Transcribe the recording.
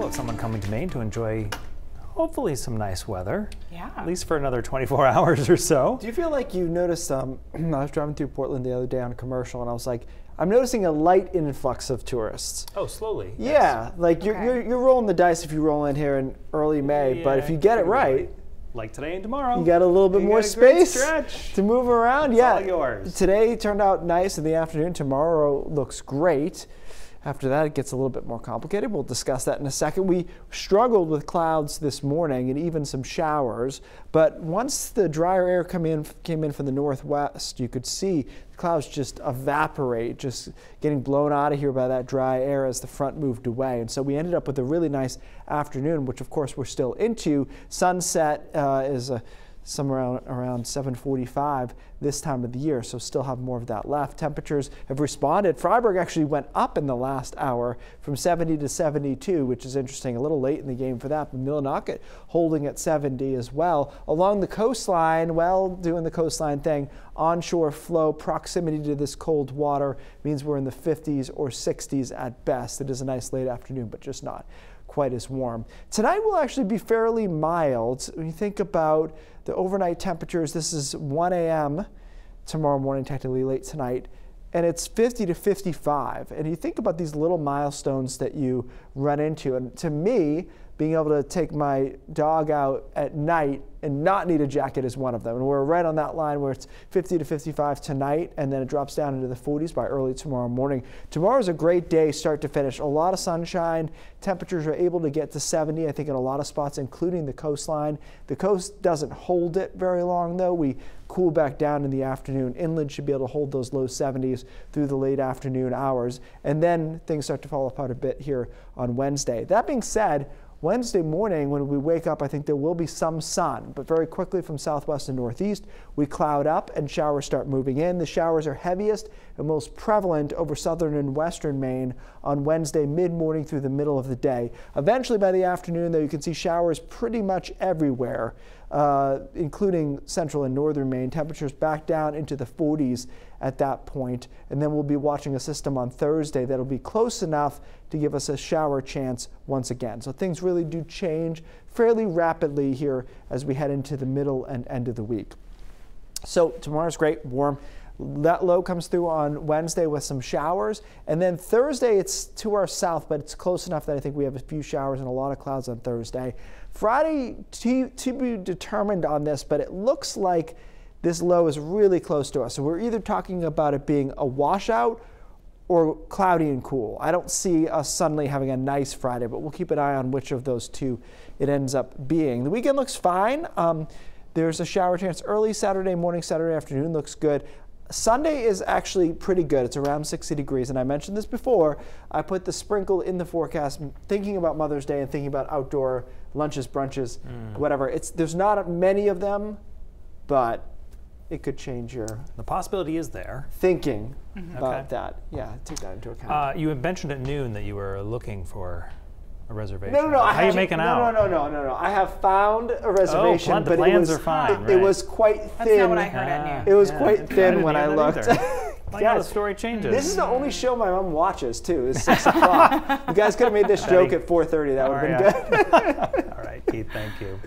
typical of someone coming to Maine to enjoy hopefully some nice weather. Yeah. At least for another 24 hours or so. Do you feel like you noticed, I was driving through Portland the other day on a commercial and I was like, I'm noticing a light influx of tourists. Oh, slowly. Yeah, yes. like you're rolling the dice if you roll in here in early May, Yeah, but if you get it right, like today and tomorrow, you got a little bit more space to move around. It's all yours. Today turned out nice in the afternoon. Tomorrow looks great. After that, it gets a little bit more complicated. We'll discuss that in a second. We struggled with clouds this morning and even some showers, but once the drier air came in from the northwest, you could see the clouds just evaporate, just getting blown out of here by that dry air as the front moved away. And so we ended up with a really nice afternoon, which of course we're still into. Sunset is somewhere around 7:45 this time of the year, so still have more of that left. Temperatures have responded. Freiburg actually went up in the last hour from 70 to 72, which is interesting. A little late in the game for that, but Millinocket holding at 70 as well. Along the coastline, well, doing the coastline thing, onshore flow, proximity to this cold water means we're in the 50s or 60s at best. It is a nice late afternoon, but just not quite as warm. Tonight will actually be fairly mild. When you think about the overnight temperatures, this is 1 a.m. tomorrow morning, technically late tonight, and it's 50 to 55. And you think about these little milestones that you run into, and to me, being able to take my dog out at night and not need a jacket is one of them. And we're right on that line where it's 50 to 55 tonight, and then it drops down into the 40s by early tomorrow morning. Tomorrow's a great day, start to finish. A lot of sunshine. Temperatures are able to get to 70, I think, in a lot of spots, including the coastline. The coast doesn't hold it very long, though. We cool back down in the afternoon. Inland should be able to hold those low 70s through the late afternoon hours. And then things start to fall apart a bit here on Wednesday. That being said, Wednesday morning, when we wake up, I think there will be some sun, but very quickly from southwest and northeast, we cloud up and showers start moving in. The showers are heaviest and most prevalent over southern and western Maine on Wednesday mid-morning through the middle of the day. Eventually by the afternoon, though, you can see showers pretty much everywhere, including central and northern Maine. Temperatures back down into the 40s at that point. And then we'll be watching a system on Thursday that'll be close enough to give us a shower chance once again. So things really do change fairly rapidly here as we head into the middle and end of the week. So tomorrow's great, warm. That low comes through on Wednesday with some showers, and then Thursday it's to our south, but it's close enough that I think we have a few showers and a lot of clouds on Thursday. Friday to be determined on this, but it looks like this low is really close to us. So we're either talking about it being a washout or cloudy and cool. I don't see us suddenly having a nice Friday, but we'll keep an eye on which of those two it ends up being. The weekend looks fine. There's a shower chance early Saturday morning, Saturday afternoon looks good. Sunday is actually pretty good. It's around 60 degrees, and I mentioned this before. I put the sprinkle in the forecast, thinking about Mother's Day and thinking about outdoor lunches, brunches, whatever. There's not many of them, but it could change your The possibility is there. thinking about that. Yeah, take that into account. You had mentioned at noon that you were looking for a reservation. No. How are you making out? No. I have found a reservation, the but plans are fine. It was quite thin. That's not what I heard at noon. It was quite thin when I looked. Yeah, the story changes. This is the only show my mom watches too. It's 6 o'clock. You guys could have made this joke at 4:30. That would have been good. All right, Keith. Thank you.